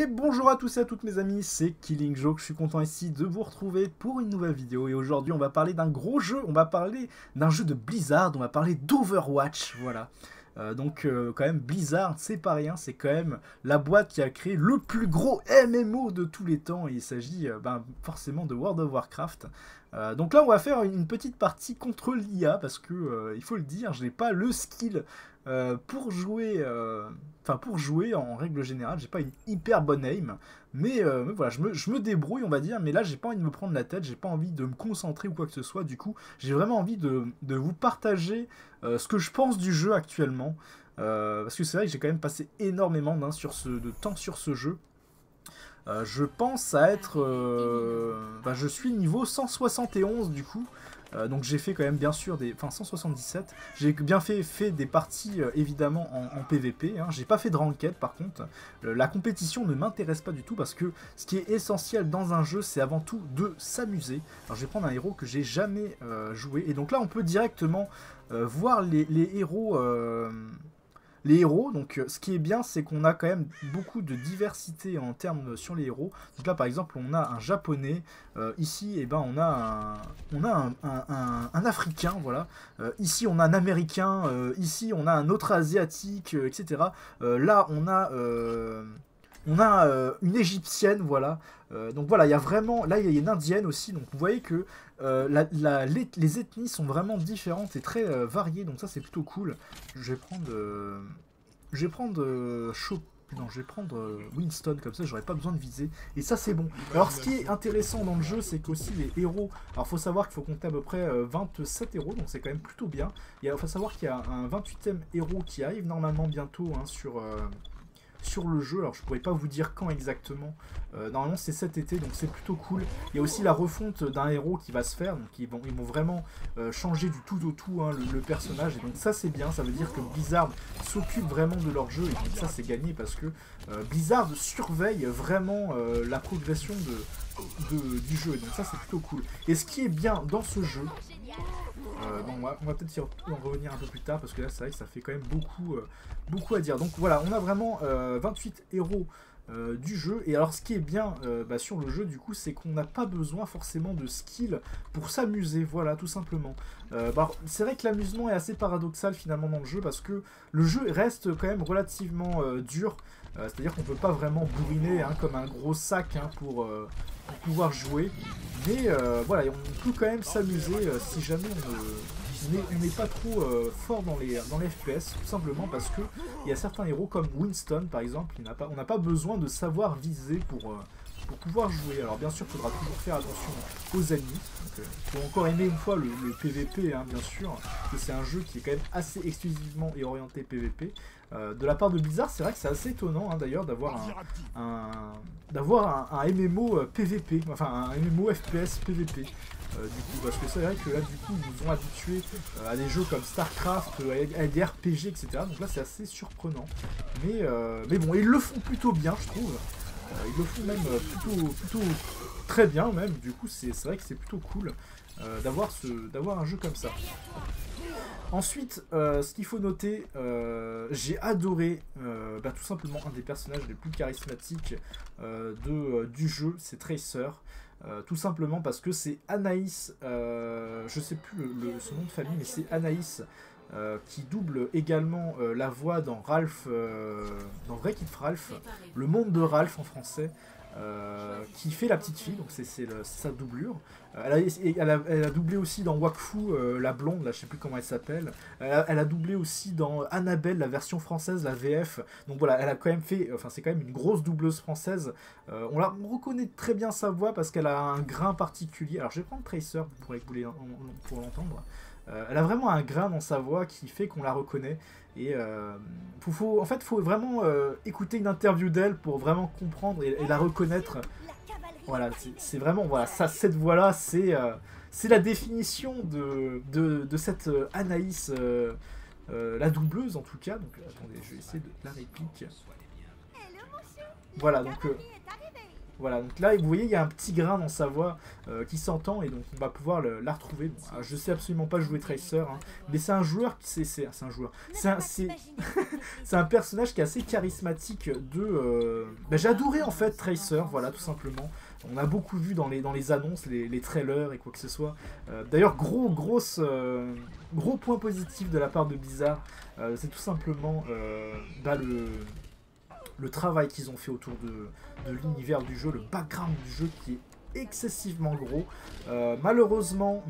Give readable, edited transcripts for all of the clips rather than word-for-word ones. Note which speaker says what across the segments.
Speaker 1: Et bonjour à tous et à toutes mes amis, c'est Killing Joke, je suis content ici de vous retrouver pour une nouvelle vidéo. Et aujourd'hui on va parler d'un gros jeu, on va parler d'un jeu de Blizzard, on va parler d'Overwatch, voilà. Quand même Blizzard, c'est pas rien, c'est quand même la boîte qui a créé le plus gros MMO de tous les temps. Et il s'agit forcément de World of Warcraft. Donc là on va faire une petite partie contre l'IA parce que, il faut le dire, je n'ai pas le skill pour jouer... pour jouer en règle générale, j'ai pas une hyper bonne aim, mais voilà, je me débrouille, on va dire, mais là j'ai pas envie de me prendre la tête, j'ai pas envie de me concentrer ou quoi que ce soit, du coup j'ai vraiment envie de vous partager ce que je pense du jeu actuellement, parce que c'est vrai que j'ai quand même passé énormément de temps sur ce jeu. Je pense à être... je suis niveau 171 du coup. Donc j'ai fait quand même bien sûr des... Enfin 177. J'ai bien fait des parties évidemment en PVP. Hein. J'ai pas fait de ranked par contre. La compétition ne m'intéresse pas du tout parce que ce qui est essentiel dans un jeu c'est avant tout de s'amuser. Alors je vais prendre un héros que j'ai jamais joué. Et donc là on peut directement voir les héros... Les héros, donc ce qui est bien, c'est qu'on a quand même beaucoup de diversité en termes sur les héros. Donc là, par exemple, on a un japonais. Ici, eh ben, on a un africain, voilà. Ici, on a un américain. Ici, on a un autre asiatique, etc. Là, on a une égyptienne, voilà. Donc voilà, il y a vraiment... Là, il y a une indienne aussi. Donc vous voyez que les ethnies sont vraiment différentes et très variées. Donc ça, c'est plutôt cool. Je vais prendre... Non, je vais prendre Winston, comme ça j'aurais pas besoin de viser. Et ça c'est bon. Alors ce qui est intéressant dans le jeu, c'est qu'aussi les héros... Alors faut savoir qu'il faut compter à peu près 27 héros, donc c'est quand même plutôt bien. Il faut savoir qu'il y a un 28e héros qui arrive normalement bientôt hein, sur le jeu. Alors je pourrais pas vous dire quand exactement. Normalement c'est cet été, donc c'est plutôt cool. Il y a aussi la refonte d'un héros qui va se faire, donc ils vont vraiment changer du tout au tout hein, le personnage. Et donc ça c'est bien, ça veut dire que Blizzard s'occupe vraiment de leur jeu. Et donc ça c'est gagné parce que Blizzard surveille vraiment la progression du jeu. Et donc ça c'est plutôt cool. Et ce qui est bien dans ce jeu... on va peut-être y revenir un peu plus tard parce que là c'est vrai que ça fait quand même beaucoup à dire. Donc voilà, on a vraiment 28 héros du jeu. Et alors ce qui est bien sur le jeu du coup, c'est qu'on n'a pas besoin forcément de skill pour s'amuser, voilà, tout simplement. C'est vrai que l'amusement est assez paradoxal finalement dans le jeu parce que le jeu reste quand même relativement dur. C'est-à-dire qu'on peut pas vraiment bourriner hein, comme un gros sac hein, pour pouvoir jouer. Mais voilà, on peut quand même s'amuser si jamais on n'est pas trop fort dans les FPS, tout simplement parce que il y a certains héros comme Winston par exemple, on n'a pas besoin de savoir viser pour pouvoir jouer. Alors bien sûr, il faudra toujours faire attention aux ennemis. Il faut encore aimer une fois le PVP, hein, bien sûr, que c'est un jeu qui est quand même assez exclusivement et orienté PVP. De la part de Blizzard, c'est vrai que c'est assez étonnant hein, d'ailleurs d'avoir un MMO PVP, enfin un MMO FPS PVP. Du coup, parce que c'est vrai que là, du coup, ils nous ont habitués à des jeux comme StarCraft, à des RPG, etc. Donc là, c'est assez surprenant. Mais bon, ils le font plutôt bien, je trouve. Ils le font même plutôt très bien, même. Du coup, c'est vrai que c'est plutôt cool d'avoir un jeu comme ça. Ensuite, ce qu'il faut noter, j'ai adoré tout simplement un des personnages les plus charismatiques du jeu, c'est Tracer. Tout simplement parce que c'est Anaïs, je sais plus son nom de famille, mais c'est Anaïs qui double également la voix dans Ralph, dans Wreck-It Ralph, le monde de Ralph en français. Qui fait la petite fille, donc c'est sa doublure. Elle a doublé aussi dans Wakfu, la blonde, là je sais plus comment elle s'appelle. Elle a doublé aussi dans Annabelle, la version française, la VF. Donc voilà, elle a quand même fait, enfin c'est quand même une grosse doubleuse française. On reconnaît très bien sa voix parce qu'elle a un grain particulier. Alors je vais prendre Tracer pour l'entendre. Elle a vraiment un grain dans sa voix qui fait qu'on la reconnaît. Et en fait, faut vraiment écouter une interview d'elle pour vraiment comprendre et la reconnaître. Voilà, c'est vraiment, voilà, ça, cette voix-là, c'est la définition de cette Anaïs, la doubleuse en tout cas. Donc attendez, je vais essayer de la réplique. Voilà, donc Voilà, donc là, vous voyez, il y a un petit grain dans sa voix qui s'entend, et donc on va pouvoir la retrouver. Bon, je sais absolument pas jouer Tracer, hein, mais c'est un joueur, c'est un joueur, c'est un personnage qui est assez charismatique bah, j'ai adoré en fait Tracer, voilà, tout simplement. On a beaucoup vu dans les annonces, les trailers et quoi que ce soit. D'ailleurs, gros point positif de la part de Blizzard, c'est tout simplement bah, le travail qu'ils ont fait autour de l'univers du jeu, le background du jeu qui est excessivement gros. Malheureusement,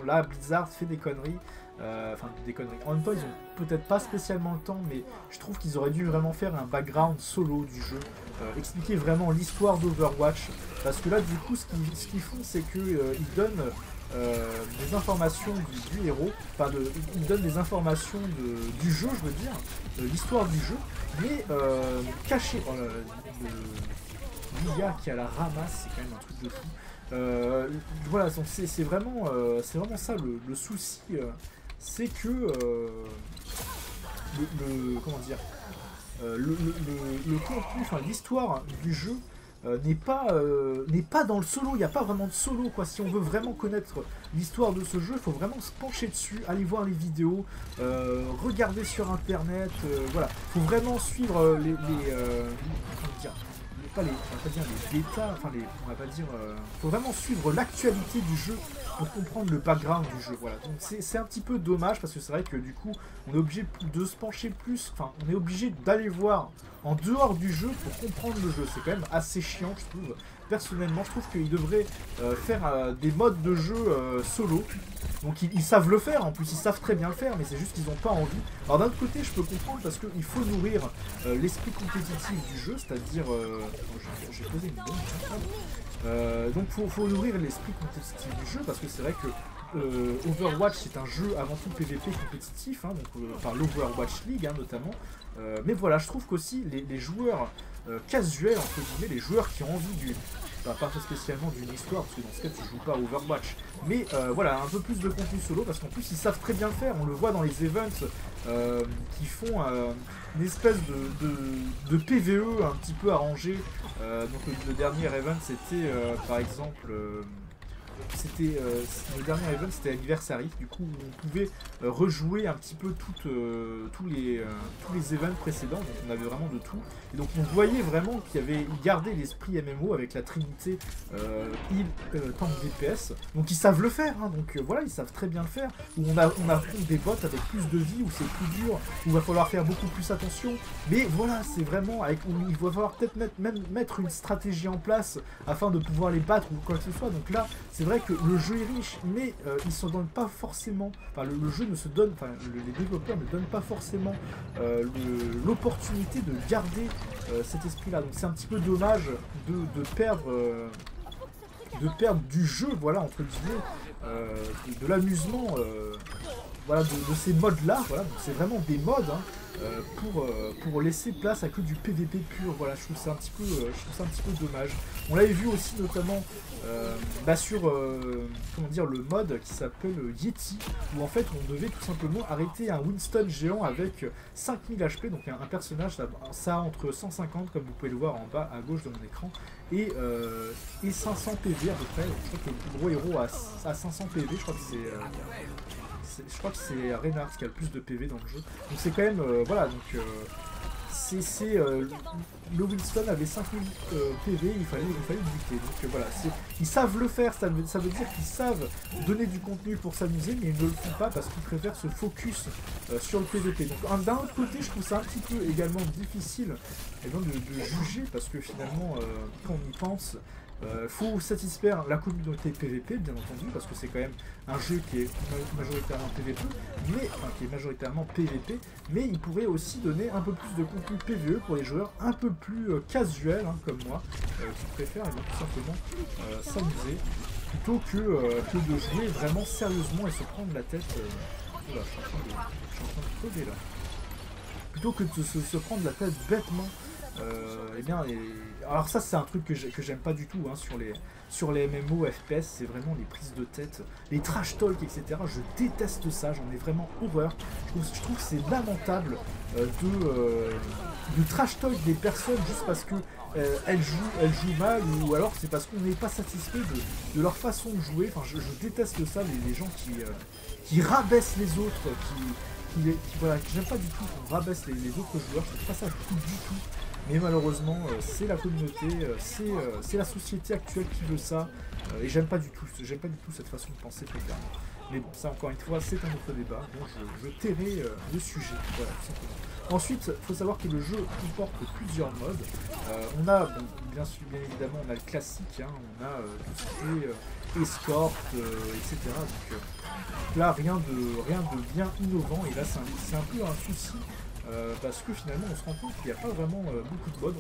Speaker 1: là, Blizzard fait des conneries. Enfin, des conneries. En même temps, ils ont peut-être pas spécialement le temps, mais je trouve qu'ils auraient dû vraiment faire un background solo du jeu, expliquer vraiment l'histoire d'Overwatch, parce que là, du coup, ce qu'ils font, c'est qu'ils donnent des informations du héros, enfin, ils donnent des informations du jeu, je veux dire, de l'histoire du jeu, mais cachées. L'IA qui a la ramasse, c'est quand même un truc de fou. Voilà, c'est vraiment ça le souci, c'est que comment dire, le contenu, enfin l'histoire du jeu n'est pas dans le solo. Il n'y a pas vraiment de solo, quoi. Si on veut vraiment connaître l'histoire de ce jeu, il faut vraiment se pencher dessus, aller voir les vidéos, regarder sur internet, voilà. Il faut vraiment suivre comment dire, on va pas dire les bêtas, enfin on va pas dire, faut vraiment suivre l'actualité du jeu pour comprendre le background du jeu, voilà. Donc c'est un petit peu dommage, parce que c'est vrai que du coup on est obligé de se pencher plus, enfin on est obligé d'aller voir en dehors du jeu pour comprendre le jeu. C'est quand même assez chiant, je trouve. Personnellement, je trouve qu'ils devraient faire des modes de jeu solo. Donc ils savent le faire, en plus ils savent très bien le faire, mais c'est juste qu'ils n'ont pas envie. Alors d'un autre côté, je peux comprendre, parce qu'il faut nourrir l'esprit compétitif du jeu, c'est-à-dire... j'ai posé une bombe. Donc faut nourrir l'esprit compétitif du jeu, parce que c'est vrai que Overwatch c'est un jeu avant tout PVP compétitif, hein, donc enfin l'Overwatch League hein, notamment. Mais voilà, je trouve qu'aussi les joueurs casuels, entre guillemets, les joueurs qui ont envie du... Bah, pas spécialement d'une histoire, parce que dans ce cas tu joues pas à Overwatch, mais voilà, un peu plus de contenu solo, parce qu'en plus ils savent très bien le faire. On le voit dans les events qui font une espèce de PVE un petit peu arrangé. Donc le dernier event c'était par exemple... le dernier event, c'était Anniversary, du coup on pouvait rejouer un petit peu tous les events précédents, donc on avait vraiment de tout, et donc on voyait vraiment qu'il y avait gardé l'esprit MMO avec la trinité heal, tank, DPS, donc ils savent le faire, hein, donc voilà, ils savent très bien le faire, où on affronte des bots avec plus de vie, où c'est plus dur, où il va falloir faire beaucoup plus attention, mais voilà, c'est vraiment, où il va falloir peut-être mettre une stratégie en place afin de pouvoir les battre ou quoi que ce soit, donc là, c'est vrai que le jeu est riche, mais il se donne pas forcément, enfin le jeu ne se donne, enfin les développeurs ne donnent pas forcément l'opportunité de garder cet esprit-là. Donc c'est un petit peu dommage de perdre du jeu, voilà, entre guillemets, de l'amusement, voilà, de ces modes-là, voilà. Donc c'est vraiment des modes, hein, pour laisser place à que du PVP pur, voilà, je trouve ça un petit peu dommage. On l'avait vu aussi notamment bah sur comment dire, le mode qui s'appelle Yeti, où en fait on devait tout simplement arrêter un Winston géant avec 5000 HP, donc un personnage, ça a entre 150, comme vous pouvez le voir en bas à gauche de mon écran, et 500 PV à peu près. Je crois que le plus gros héros a 500 PV, je crois que c'est Reinhardt qui a le plus de PV dans le jeu. Donc c'est quand même, voilà, donc le Winston avait 5000 PV, il fallait le buter. Donc voilà, ils savent le faire, ça veut dire qu'ils savent donner du contenu pour s'amuser, mais ils ne le font pas parce qu'ils préfèrent se focus sur le PVP. Donc d'un autre côté, je trouve ça un petit peu également difficile de juger, parce que finalement, quand on y pense, faut satisfaire la communauté PVP, bien entendu, parce que c'est quand même un jeu qui est majoritairement PVP, qui est majoritairement PVP, mais il pourrait aussi donner un peu plus de contenu PVE pour les joueurs un peu plus casuels, hein, comme moi, qui préfèrent tout simplement s'amuser, plutôt que de jouer vraiment sérieusement et se prendre la tête. Oula, je suis en train de crever là. Plutôt que de se prendre la tête bêtement. Alors ça c'est un truc que j'aime pas du tout, hein, sur les MMO FPS, c'est vraiment les prises de tête, les trash talk, etc. Je déteste ça, j'en ai vraiment horreur. Je trouve que c'est lamentable de trash talk des personnes juste parce que elles jouent mal, ou alors c'est parce qu'on n'est pas satisfait de leur façon de jouer. Enfin, je déteste ça, les gens qui rabaissent les autres, voilà, j'aime pas du tout qu'on rabaisse les autres joueurs, c'est pas ça du tout. Mais malheureusement, c'est la communauté, c'est la société actuelle qui veut ça, et j'aime pas du tout cette façon de penser très clairement. Mais bon, ça encore une fois, c'est un autre débat, donc je tairai le sujet, voilà, tout simplement. Ensuite, il faut savoir que le jeu comporte plusieurs modes. On a, bon, bien évidemment, on a le classique, hein, on a tout ce qui est escorte, etc. Donc là, rien de bien innovant, et là, c'est un peu un souci. Parce que finalement on se rend compte qu'il n'y a pas vraiment beaucoup de modes.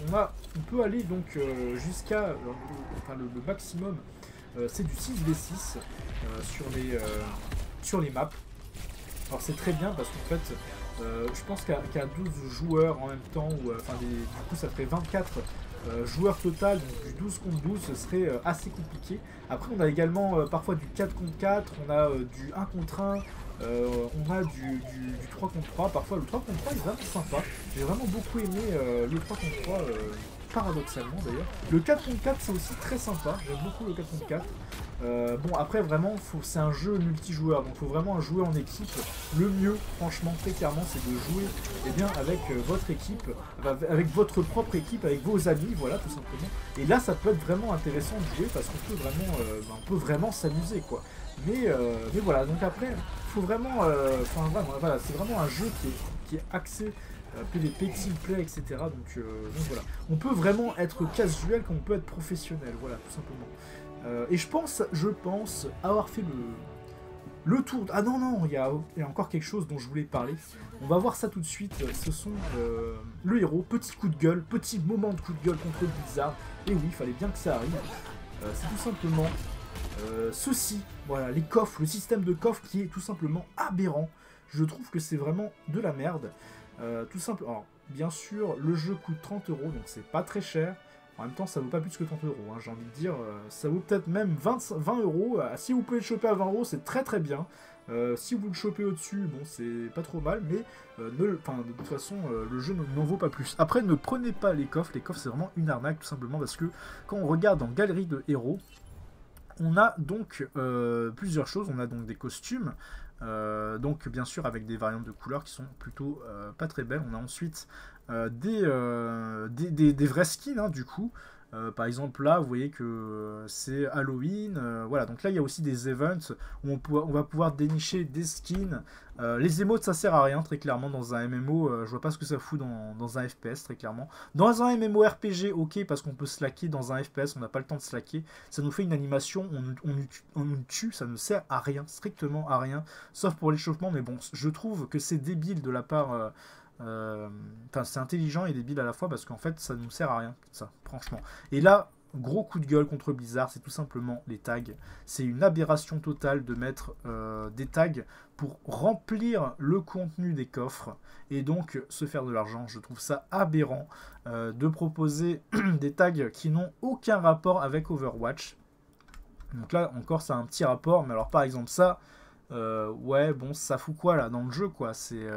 Speaker 1: On peut aller donc jusqu'à le maximum, c'est du 6v6 sur les maps. Alors c'est très bien parce qu'en fait je pense qu'à 12 joueurs en même temps, ou du coup ça ferait 24 joueurs total, donc du 12 contre 12 ce serait assez compliqué. Après on a également parfois du 4 contre 4, on a du 1 contre 1. On a du 3 contre 3, parfois le 3 contre 3 est vraiment sympa. J'ai vraiment beaucoup aimé le 3 contre 3, paradoxalement d'ailleurs. Le 4 contre 4 c'est aussi très sympa, j'aime beaucoup le 4 contre 4. Bon après vraiment c'est un jeu multijoueur, donc il faut vraiment jouer en équipe. Le mieux franchement très clairement c'est de jouer avec votre équipe, avec votre propre équipe, avec vos amis, voilà tout simplement. Et là ça peut être vraiment intéressant de jouer parce qu'on peut vraiment s'amuser quoi. Mais voilà, donc après, faut vraiment, voilà, c'est vraiment un jeu qui est axé PVP, team play, etc. Donc voilà, on peut vraiment être casual comme on peut être professionnel, voilà, tout simplement. Et je pense avoir fait le tour. Ah non, il y a encore quelque chose dont je voulais parler. On va voir ça tout de suite. Ce sont le héros, petit coup de gueule, petit moment de coup de gueule contre Blizzard. Et oui, il fallait bien que ça arrive. C'est tout simplement ceci, voilà, les coffres, le système de coffres qui est tout simplement aberrant. Je trouve que c'est vraiment de la merde. Tout simple. Alors, bien sûr, le jeu coûte 30 €, donc c'est pas très cher. En même temps, ça vaut pas plus que 30 €, hein, j'ai envie de dire. Ça vaut peut-être même 20 €. Si vous pouvez le choper à 20 €, c'est très très bien. Si vous le chopez au-dessus, bon, c'est pas trop mal, mais de toute façon, le jeu n'en vaut pas plus. Après, ne prenez pas les coffres. Les coffres, c'est vraiment une arnaque, tout simplement, parce que quand on regarde en galerie de héros, on a donc plusieurs choses. On a donc des costumes, donc bien sûr avec des variantes de couleurs qui sont plutôt pas très belles. On a ensuite des vrais skins, hein, du coup. Par exemple là vous voyez que c'est Halloween, voilà, donc là il y a aussi des events où on va pouvoir dénicher des skins. Les emotes ça sert à rien très clairement dans un MMO, je vois pas ce que ça fout dans un FPS très clairement. Dans un MMORPG ok, parce qu'on peut slacker. Dans un FPS on n'a pas le temps de slacker, ça nous fait une animation, on nous tue, ça ne sert à rien, strictement à rien, sauf pour l'échauffement. Mais bon, je trouve que c'est débile de la part c'est intelligent et débile à la fois, parce qu'en fait ça nous sert à rien, ça, franchement. Et là, gros coup de gueule contre Blizzard, c'est tout simplement les tags. C'est une aberration totale de mettre des tags pour remplir le contenu des coffres et donc se faire de l'argent. Je trouve ça aberrant de proposer des tags qui n'ont aucun rapport avec Overwatch. Donc là encore ça a un petit rapport, mais alors par exemple ça, ouais, bon, ça fout quoi là dans le jeu, quoi? C'est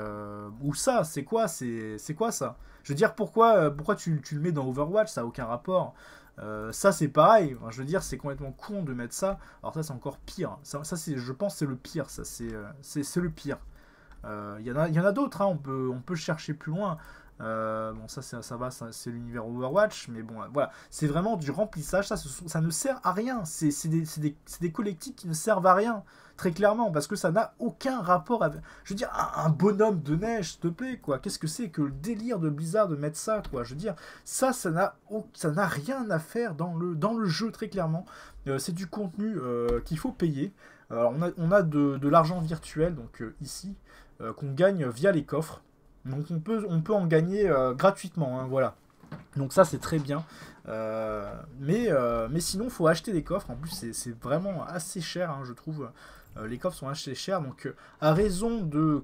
Speaker 1: ou ça, c'est quoi ça? Je veux dire, pourquoi tu le mets dans Overwatch? Ça a aucun rapport. Ça c'est pareil. Enfin, je veux dire, c'est complètement con de mettre ça. Alors ça c'est encore pire. Ça c'est, je pense, c'est le pire. Ça c'est le pire. Il y en a d'autres. Hein, on peut chercher plus loin. Bon, ça va, c'est l'univers Overwatch, mais bon, voilà, c'est vraiment du remplissage. Ça ne sert à rien. C'est des collectifs qui ne servent à rien, très clairement, parce que ça n'a aucun rapport avec. Je veux dire, un bonhomme de neige, s'il te plaît, quoi. Qu'est-ce que c'est que le délire de Blizzard de mettre ça, quoi? Je veux dire, ça n'a rien à faire dans le jeu, très clairement. C'est du contenu qu'il faut payer. Alors, on a de l'argent virtuel, donc ici, qu'on gagne via les coffres. Donc on peut en gagner gratuitement, hein, voilà. Donc ça c'est très bien. Mais sinon il faut acheter des coffres. En plus c'est vraiment assez cher, hein, je trouve. Les coffres sont assez chers. Donc à raison de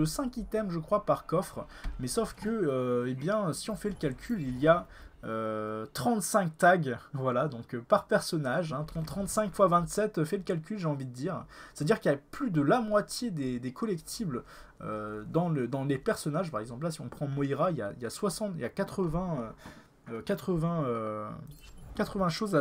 Speaker 1: 5 items je crois par coffre. Mais sauf que eh bien si on fait le calcul, il y a 35 tags, voilà, donc par personnage, hein, 35 x 27, fait le calcul, j'ai envie de dire. C'est-à-dire qu'il y a plus de la moitié des collectibles dans les personnages. Par exemple, là, si on prend Moira, il y a 60, il y a 80 choses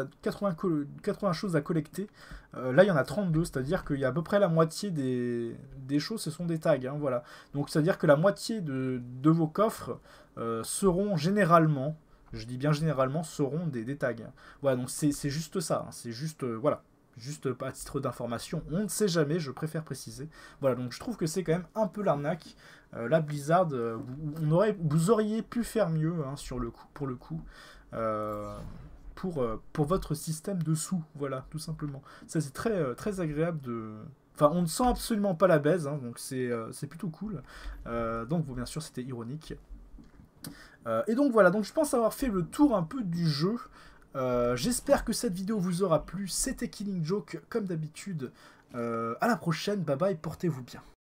Speaker 1: à collecter. Là, il y en a 32, c'est-à-dire qu'il y a à peu près la moitié des choses, ce sont des tags. Hein, voilà. Donc, c'est-à-dire que la moitié de vos coffres seront généralement, je dis bien généralement, seront des tags. Voilà, donc c'est juste ça. Hein, c'est juste, voilà. Juste à titre d'information, on ne sait jamais, je préfère préciser. Voilà, donc je trouve que c'est quand même un peu l'arnaque. Là, Blizzard, vous auriez pu faire mieux hein, pour le coup. Pour votre système de sous, voilà, tout simplement. Ça, c'est très agréable de... Enfin, on ne sent absolument pas la baise, hein, donc c'est plutôt cool. Donc, bon, bien sûr, c'était ironique. Et donc, voilà, donc je pense avoir fait le tour un peu du jeu. J'espère que cette vidéo vous aura plu. C'était Killing Joke, comme d'habitude. À la prochaine, bye bye, portez-vous bien.